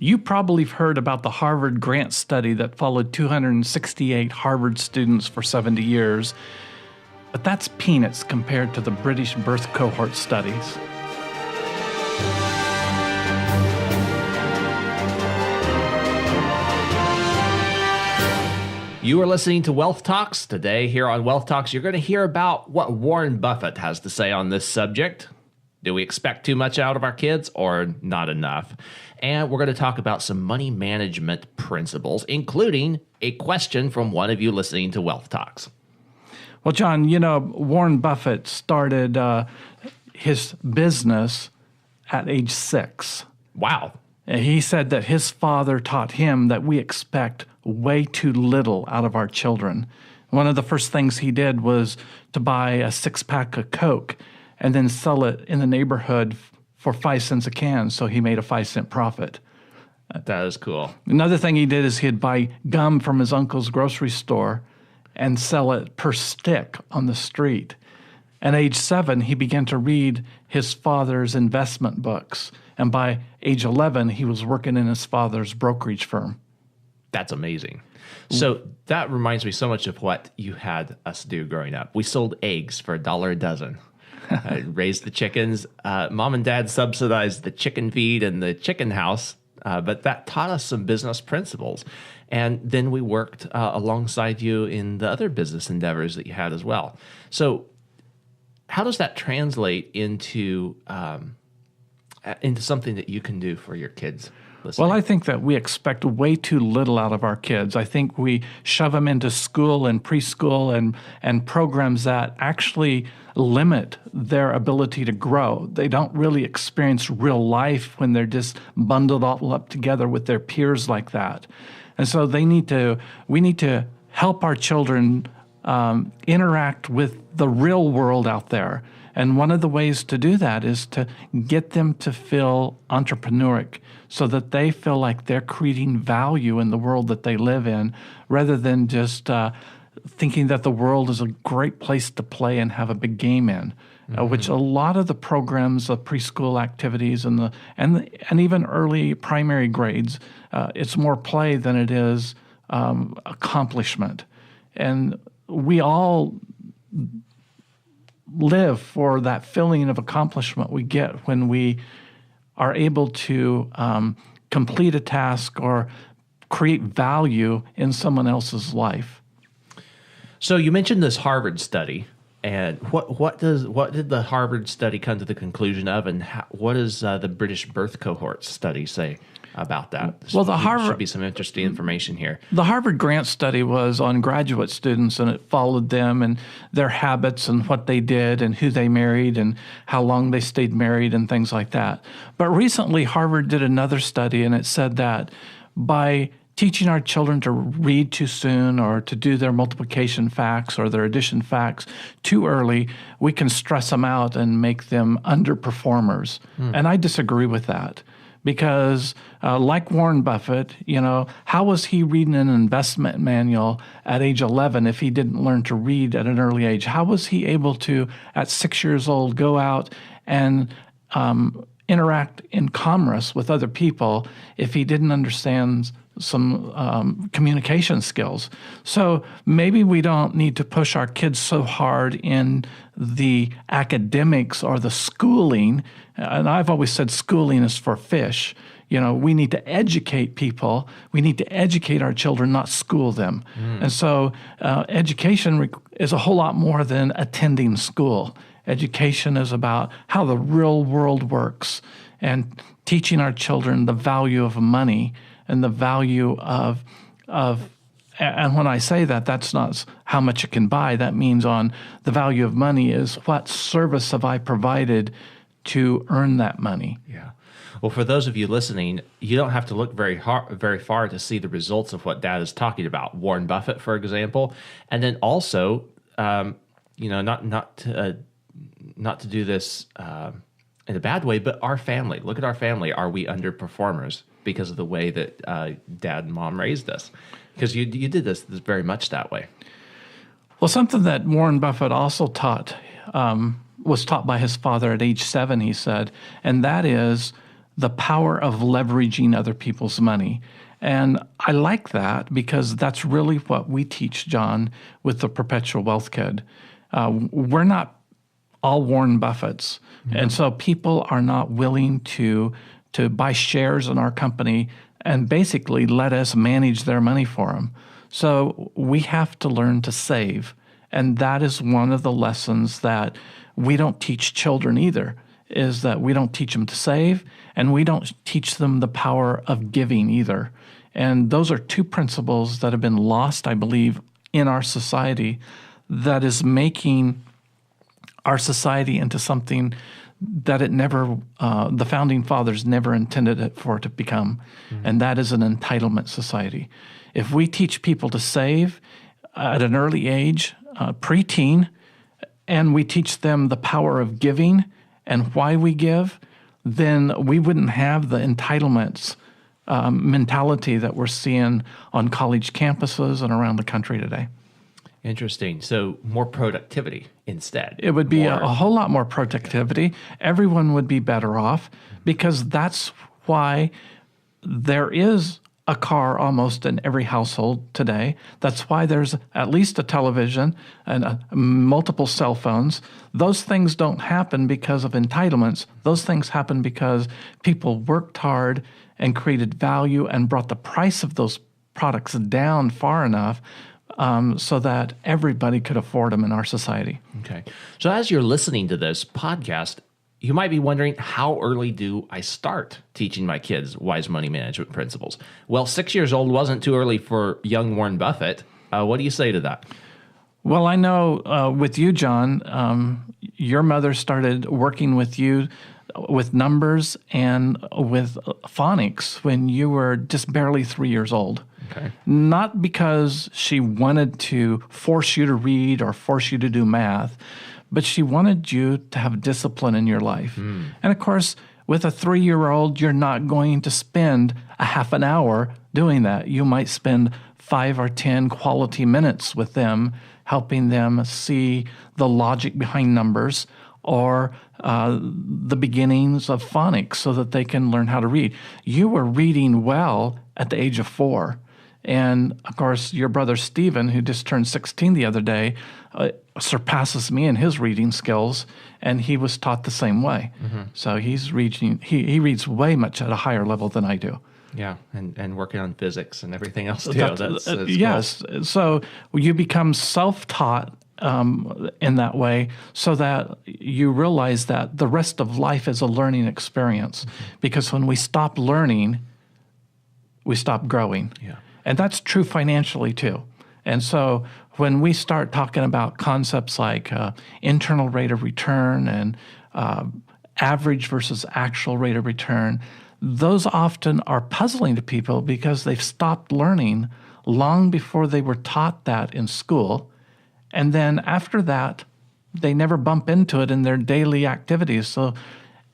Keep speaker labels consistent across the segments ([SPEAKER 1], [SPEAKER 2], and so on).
[SPEAKER 1] You probably have heard about the Harvard grant study that followed 268 Harvard students for 70 years, but that's peanuts compared to the British birth cohort studies.
[SPEAKER 2] You are listening to Wealth Talks. Today here on Wealth Talks, you're going to hear about what Warren Buffett has to say on this subject. Do we expect too much out of our kids or not enough? And we're going to talk about some money management principles, including a question from one of you listening to Wealth Talks.
[SPEAKER 1] Well, John, Warren Buffett started his business at age 6.
[SPEAKER 2] Wow.
[SPEAKER 1] He said that his father taught him that we expect way too little out of our children. One of the first things he did was to buy a 6-pack of Coke and then sell it in the neighborhood for 5 cents a can, so he made a 5-cent profit.
[SPEAKER 2] That is cool.
[SPEAKER 1] Another thing he did is he'd buy gum from his uncle's grocery store and sell it per stick on the street. At age 7, he began to read his father's investment books, and by age 11, he was working in his father's brokerage firm.
[SPEAKER 2] That's amazing. So that reminds me so much of what you had us do growing up. We sold eggs for $1 a dozen. Raised the chickens. Mom and Dad subsidized the chicken feed and the chicken house, but that taught us some business principles. And then we worked alongside you in the other business endeavors that you had as well. So how does that translate into something that you can do for your kids listening?
[SPEAKER 1] Well, I think that we expect way too little out of our kids. I think we shove them into school and preschool and programs that actually limit their ability to grow. They don't really experience real life when they're just bundled all up together with their peers like that. And so we need to help our children interact with the real world out there. And one of the ways to do that is to get them to feel entrepreneuric so that they feel like they're creating value in the world that they live in, rather than just thinking that the world is a great place to play and have a big game in, which a lot of the programs, the preschool activities and even early primary grades, it's more play than it is accomplishment. And we all live for that feeling of accomplishment we get when we are able to complete a task or create value in someone else's life.
[SPEAKER 2] So you mentioned this Harvard study, and what did the Harvard study come to the conclusion of, and what does the British birth cohort study say about that?
[SPEAKER 1] Well,
[SPEAKER 2] should be some interesting information here.
[SPEAKER 1] The Harvard grant study was on graduate students, and it followed them and their habits and what they did and who they married and how long they stayed married and things like that. But recently, Harvard did another study, and it said that by teaching our children to read too soon or to do their multiplication facts or their addition facts too early, we can stress them out and make them underperformers. And I disagree with that. Because like Warren Buffett, how was he reading an investment manual at age 11 if he didn't learn to read at an early age? How was he able to, at 6 years old, go out and interact in commerce with other people if he didn't understand some communication skills? So maybe we don't need to push our kids so hard in the academics or the schooling. And I've always said schooling is for fish. We need to educate people. We need to educate our children, not school them. And so education is a whole lot more than attending school. Education is about how the real world works and teaching our children the value of money and the value of and when I say that, that's not how much it can buy. That means on the value of money is what service have I provided to earn that money.
[SPEAKER 2] Yeah. Well, for those of you listening, you don't have to look very far to see the results of what Dad is talking about. Warren Buffett, for example, and then also, not to do this in a bad way, but our family. Look at our family. Are we underperformers because of the way that Dad and Mom raised us? Because you did this very much that way.
[SPEAKER 1] Well, something that Warren Buffett also was taught by his father at age 7, he said, and that is the power of leveraging other people's money. And I like that because that's really what we teach, John, with the Perpetual Wealth Kid. We're not all Warren Buffetts. And so people are not willing to buy shares in our company and basically let us manage their money for them. So we have to learn to save. And that is one of the lessons that we don't teach children either, is that we don't teach them to save, and we don't teach them the power of giving either. And those are two principles that have been lost, I believe, in our society that is making our society into something that it never, the founding fathers never intended it for it to become, and that is an entitlement society. If we teach people to save at an early age, preteen, and we teach them the power of giving and why we give, then we wouldn't have the entitlements mentality that we're seeing on college campuses and around the country today.
[SPEAKER 2] Interesting. So more productivity instead.
[SPEAKER 1] It would be a whole lot more productivity. Everyone would be better off because that's why there is a car almost in every household today. That's why there's at least a television and multiple cell phones. Those things don't happen because of entitlements. Those things happen because people worked hard and created value and brought the price of those products down far enough so that everybody could afford them in our society.
[SPEAKER 2] Okay. So as you're listening to this podcast, you might be wondering, how early do I start teaching my kids wise money management principles? Well, 6 years old wasn't too early for young Warren Buffett. What do you say to that?
[SPEAKER 1] Well, I know with you, John, your mother started working with you with numbers and with phonics when you were just barely 3 years old.
[SPEAKER 2] Okay.
[SPEAKER 1] Not because she wanted to force you to read or force you to do math, but she wanted you to have discipline in your life. And of course, with a 3-year-old, you're not going to spend a half an hour doing that. You might spend 5 or 10 quality minutes with them, helping them see the logic behind numbers or the beginnings of phonics so that they can learn how to read. You were reading well at the age of 4. And, of course, your brother Stephen, who just turned 16 the other day, surpasses me in his reading skills, and he was taught the same way. So he's reading. He reads way much at a higher level than I do.
[SPEAKER 2] Yeah, and working on physics and everything else too. That's
[SPEAKER 1] yes.
[SPEAKER 2] Cool.
[SPEAKER 1] So you become self-taught in that way so that you realize that the rest of life is a learning experience. Because when we stop learning, we stop growing.
[SPEAKER 2] Yeah.
[SPEAKER 1] And that's true financially too. And so when we start talking about concepts like internal rate of return and average versus actual rate of return, those often are puzzling to people because they've stopped learning long before they were taught that in school. And then after that, they never bump into it in their daily activities. So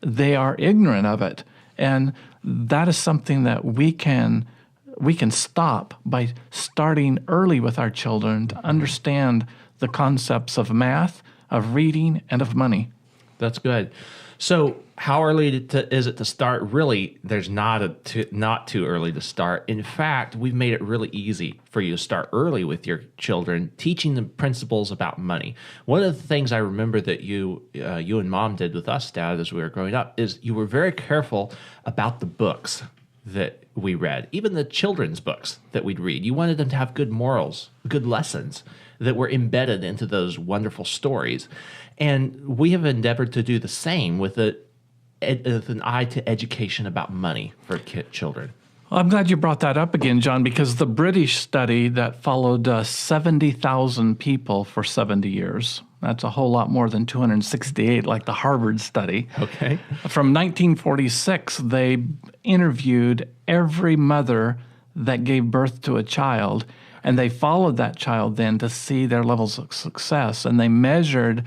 [SPEAKER 1] they are ignorant of it. And that is something that we can stop by starting early with our children to understand the concepts of math, of reading, and of money.
[SPEAKER 2] That's good. So how early is it to start? Really, there's not too early to start. In fact, we've made it really easy for you to start early with your children, teaching them principles about money. One of the things I remember that you and Mom did with us, Dad, as we were growing up, is you were very careful about the books that we read, even the children's books that we'd read. You wanted them to have good morals, good lessons that were embedded into those wonderful stories. And we have endeavored to do the same with an eye to education about money for children.
[SPEAKER 1] Well, I'm glad you brought that up again, John, because the British study that followed 70,000 people for 70 years, that's a whole lot more than 268 like the Harvard study.
[SPEAKER 2] Okay.
[SPEAKER 1] From 1946, they interviewed every mother that gave birth to a child, and they followed that child then to see their levels of success, and they measured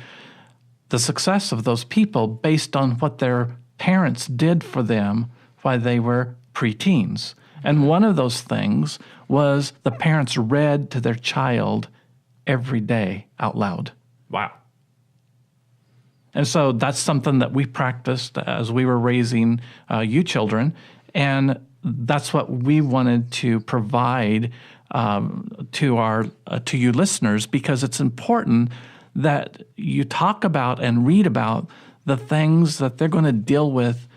[SPEAKER 1] the success of those people based on what their parents did for them while they were preteens. And one of those things was the parents read to their child every day out loud.
[SPEAKER 2] Wow.
[SPEAKER 1] And so that's something that we practiced as we were raising you children. And that's what we wanted to provide to you listeners, because it's important that you talk about and read about the things that they're going to deal with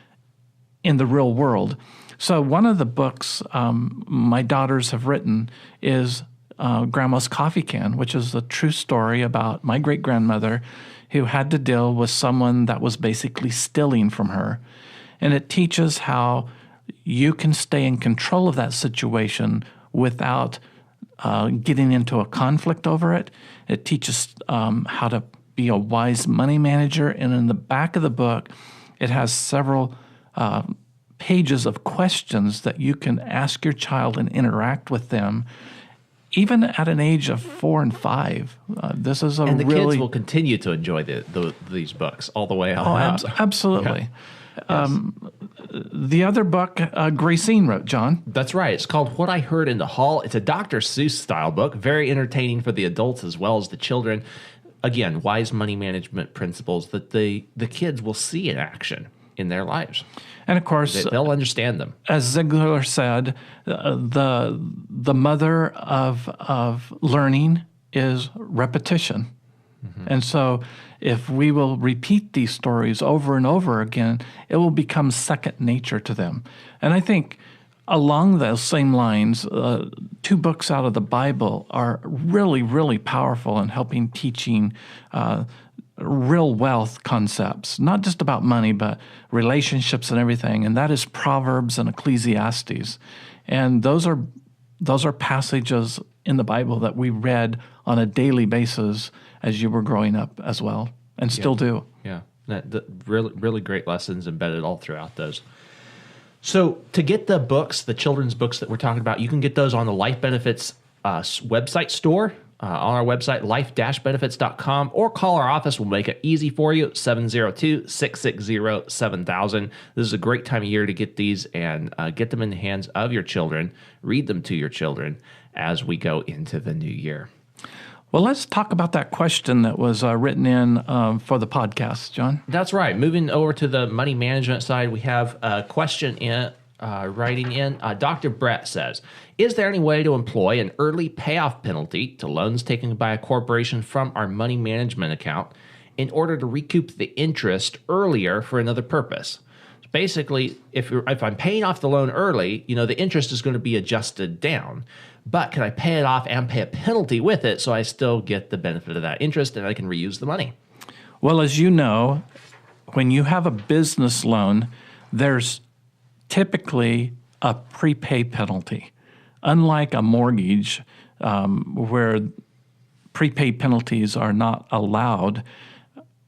[SPEAKER 1] in the real world. So one of the books my daughters have written is Grandma's Coffee Can, which is a true story about my great-grandmother who had to deal with someone that was basically stealing from her. And it teaches how you can stay in control of that situation without getting into a conflict over it. It teaches how to be a wise money manager. And in the back of the book, it has several pages of questions that you can ask your child and interact with them, even at an age of 4 and 5. This is
[SPEAKER 2] and the kids will continue to enjoy these books all the way on.
[SPEAKER 1] Absolutely. Yeah. Yes. The other book, Gracine wrote, John.
[SPEAKER 2] That's right. It's called What I Heard in the Hall. It's a Dr. Seuss style book, very entertaining for the adults as well as the children. Again, wise money management principles that the kids will see in action in their lives.
[SPEAKER 1] And of course,
[SPEAKER 2] they'll understand them.
[SPEAKER 1] As Ziegler said, the mother of learning is repetition. Mm-hmm. And so if we will repeat these stories over and over again, it will become second nature to them. And I think along those same lines, 2 books out of the Bible are really, really powerful in helping teaching real wealth concepts, not just about money, but relationships and everything. And that is Proverbs and Ecclesiastes. And those are passages in the Bible that we read on a daily basis as you were growing up as well, and still do.
[SPEAKER 2] Yeah, really, really great lessons embedded all throughout those. So to get the books, the children's books that we're talking about, you can get those on the Life Benefits website store, on our website, life-benefits.com, or call our office. We'll make it easy for you, 702-660-7000. This is a great time of year to get these and get them in the hands of your children, read them to your children as we go into the new year.
[SPEAKER 1] Well, let's talk about that question that was written in for the podcast, John.
[SPEAKER 2] That's right. Moving over to the money management side, we have a question writing in. Dr. Bret says, is there any way to employ an early payoff penalty to loans taken by a corporation from our money management account in order to recoup the interest earlier for another purpose? So basically, if I'm paying off the loan early, the interest is going to be adjusted down. But can I pay it off and pay a penalty with it so I still get the benefit of that interest and I can reuse the money?
[SPEAKER 1] Well, as you know, when you have a business loan, there's typically a prepaid penalty. Unlike a mortgage, where prepaid penalties are not allowed,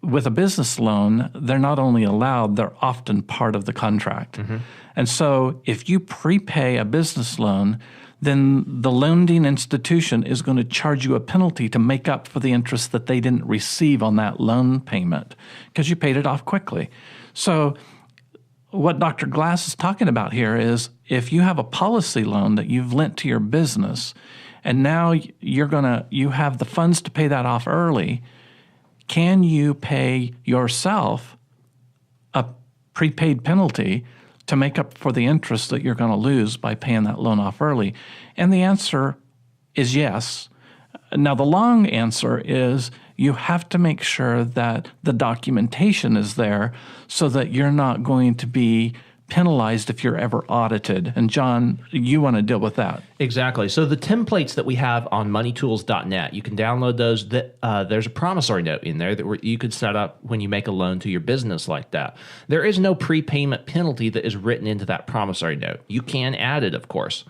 [SPEAKER 1] with a business loan, they're not only allowed, they're often part of the contract. Mm-hmm. And so if you prepay a business loan, then the lending institution is going to charge you a penalty to make up for the interest that they didn't receive on that loan payment because you paid it off quickly. So what Dr. Glass is talking about here is if you have a policy loan that you've lent to your business and now you have the funds to pay that off early, can you pay yourself a prepaid penalty to make up for the interest that you're going to lose by paying that loan off early? And the answer is yes. Now, the long answer is you have to make sure that the documentation is there so that you're not going to be penalized if you're ever audited. And John, you want to deal with that.
[SPEAKER 2] Exactly. So the templates that we have on moneytools.net, you can download those. There's a promissory note in there that you could set up when you make a loan to your business like that. There is no prepayment penalty that is written into that promissory note. You can add it, of course.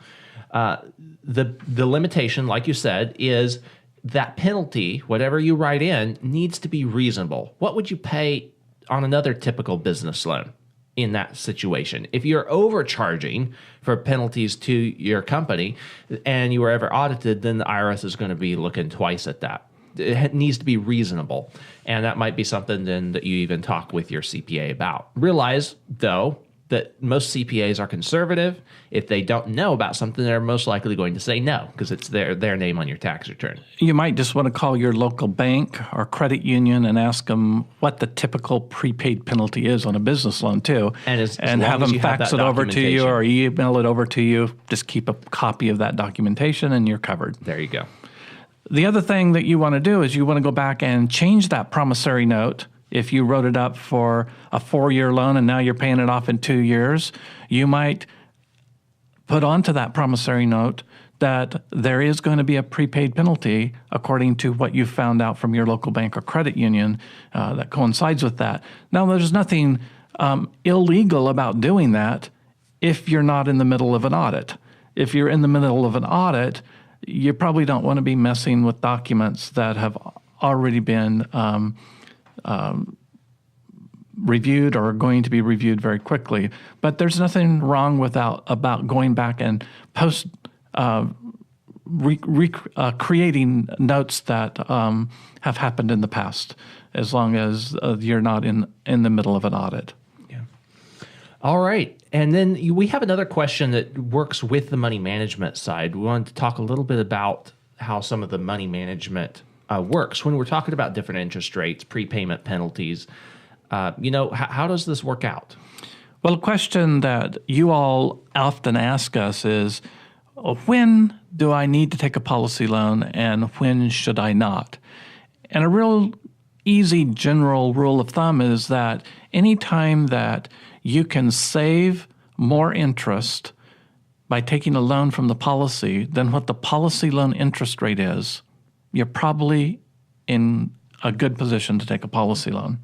[SPEAKER 2] The limitation, like you said, is that penalty, whatever you write in, needs to be reasonable. What would you pay on another typical business loan in that situation? If you're overcharging for penalties to your company and you were ever audited, then the IRS is going to be looking twice at that. It needs to be reasonable. And that might be something then that you even talk with your CPA about. Realize, though, that most CPAs are conservative. If they don't know about something, they're most likely going to say no because it's their name on your tax return.
[SPEAKER 1] You might just want to call your local bank or credit union and ask them what the typical prepaid penalty is on a business loan too,
[SPEAKER 2] And
[SPEAKER 1] have them fax it over to you or email it over to you. Just keep a copy of that documentation and you're covered.
[SPEAKER 2] There you go.
[SPEAKER 1] The other thing that you want to do is you want to go back and change that promissory note. If you wrote it up for a 4-year loan and now you're paying it off in 2 years, you might put onto that promissory note that there is going to be a prepaid penalty according to what you found out from your local bank or credit union that coincides with that. Now, there's nothing illegal about doing that if you're not in the middle of an audit. If you're in the middle of an audit, you probably don't want to be messing with documents that have already been reviewed or are going to be reviewed very quickly. But there's nothing wrong about going back and creating notes that have happened in the past, as long as you're not in the middle of an audit.
[SPEAKER 2] Yeah. All right. And then we have another question that works with the money management side. We wanted to talk a little bit about how some of the money management works when we're talking about different interest rates, prepayment penalties. How does this work out?
[SPEAKER 1] Well, a question that you all often ask us is, when do I need to take a policy loan and when should I not? And a real easy general rule of thumb is that anytime that you can save more interest by taking a loan from the policy than what the policy loan interest rate is, you're probably in a good position to take a policy loan.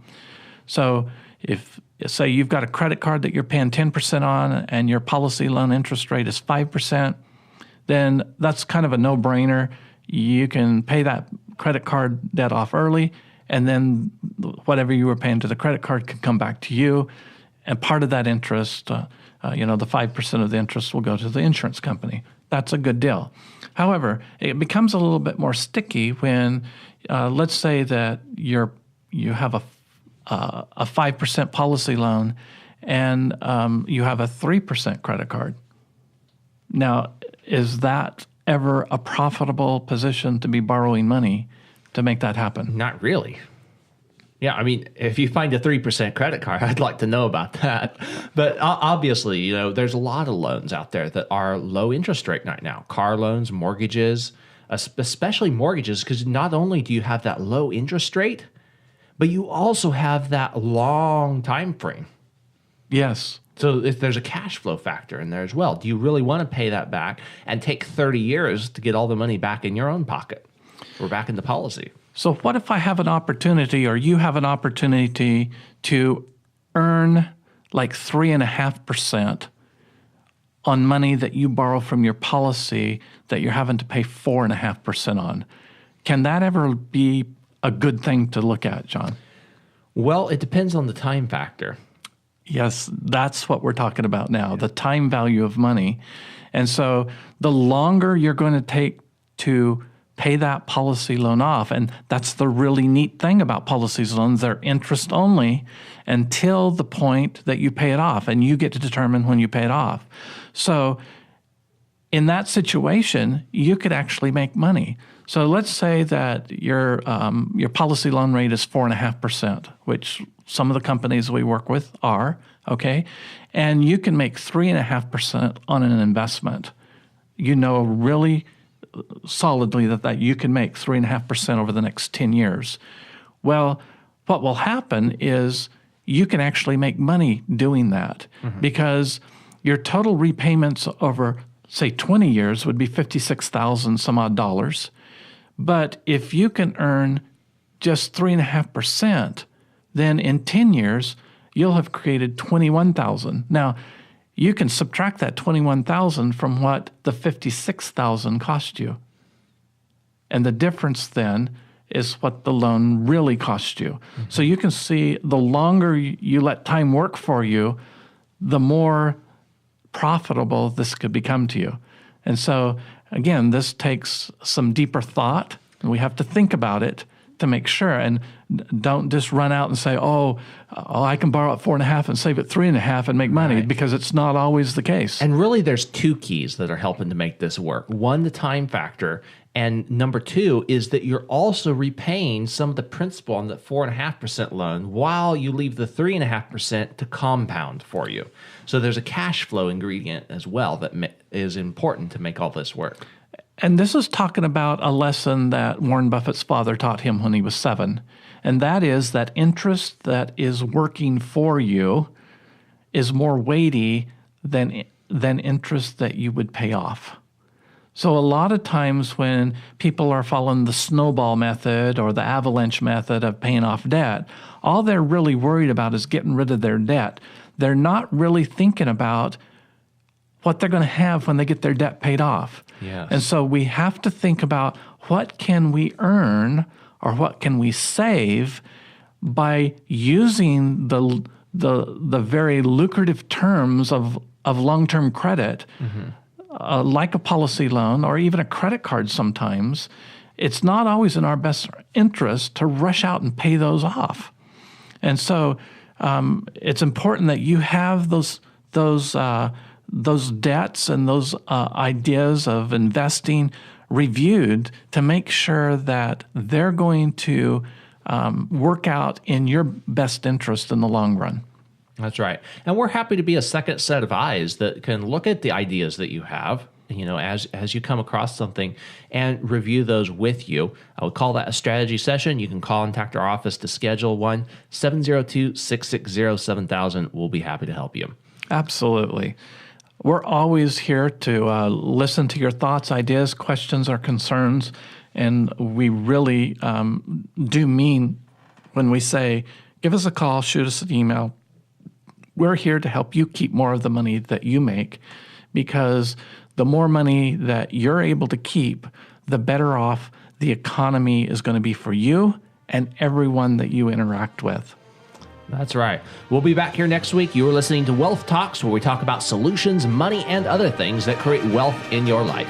[SPEAKER 1] So if, say, you've got a credit card that you're paying 10% on and your policy loan interest rate is 5%, then that's kind of a no-brainer. You can pay that credit card debt off early, and then whatever you were paying to the credit card can come back to you. And part of that interest, the 5% of the interest will go to the insurance company. That's a good deal. However, it becomes a little bit more sticky when, let's say that you have a 5% policy loan and you have a 3% credit card. Now, is that ever a profitable position to be borrowing money to make that happen?
[SPEAKER 2] Not really. Yeah, I mean, if you find a 3% credit card, I'd like to know about that. But obviously, there's a lot of loans out there that are low interest rate right now. Car loans, mortgages, especially mortgages, because not only do you have that low interest rate, but you also have that long time frame.
[SPEAKER 1] Yes.
[SPEAKER 2] So if there's a cash flow factor in there as well. Do you really want to pay that back and take 30 years to get all the money back in your own pocket or back in the policy?
[SPEAKER 1] So what if I have an opportunity, or you have an opportunity to earn like 3.5% on money that you borrow from your policy that you're having to pay 4.5% on? Can that ever be a good thing to look at, John?
[SPEAKER 2] Well, it depends on the time factor.
[SPEAKER 1] Yes, that's what we're talking about now, the time value of money. And so the longer you're going to take to pay that policy loan off, and that's the really neat thing about policy loans, they're interest only until the point that you pay it off, and you get to determine when you pay it off. So in that situation, you could actually make money. So let's say that your policy loan rate is 4.5%, which some of the companies we work with are, okay? And you can make 3.5% on an investment. Really solidly that you can make 3.5% over the next 10 years. Well, what will happen is you can actually make money doing that because your total repayments over, say, 20 years would be $56,000 some odd dollars. But if you can earn just 3.5%, then in 10 years, you'll have created $21,000. Now, you can subtract that $21,000 from what the $56,000 cost you. And the difference then is what the loan really cost you. So you can see the longer you let time work for you, the more profitable this could become to you. And so, again, this takes some deeper thought, and we have to think about it to make sure, and don't just run out and say, I can borrow at 4.5 and save at 3.5 and make money, because it's not always the case.
[SPEAKER 2] And really, there's two keys that are helping to make this work. One, the time factor. And number two is that you're also repaying some of the principal on the 4.5% loan while you leave the 3.5% to compound for you. So there's a cash flow ingredient as well that is important to make all this work.
[SPEAKER 1] And this is talking about a lesson that Warren Buffett's father taught him when he was 7. And that is that interest that is working for you is more weighty than interest that you would pay off. So a lot of times when people are following the snowball method or the avalanche method of paying off debt, all they're really worried about is getting rid of their debt. They're not really thinking about what they're going to have when they get their debt paid off.
[SPEAKER 2] Yes.
[SPEAKER 1] And so we have to think about what can we earn or what can we save by using the very lucrative terms of long-term credit, like a policy loan or even a credit card sometimes. It's not always in our best interest to rush out and pay those off. And so it's important that you have those debts and those ideas of investing reviewed to make sure that they're going to work out in your best interest in the long run.
[SPEAKER 2] That's right. And we're happy to be a second set of eyes that can look at the ideas that you have, as you come across something, and review those with you. I would call that a strategy session. You can contact our office to schedule one, 702-660-7000. We'll be happy to help you.
[SPEAKER 1] Absolutely. We're always here to listen to your thoughts, ideas, questions, or concerns. And we really do mean when we say, give us a call, shoot us an email. We're here to help you keep more of the money that you make, because the more money that you're able to keep, the better off the economy is going to be for you and everyone that you interact with.
[SPEAKER 2] That's right. We'll be back here next week. You are listening to Wealth Talks, where we talk about solutions, money, and other things that create wealth in your life.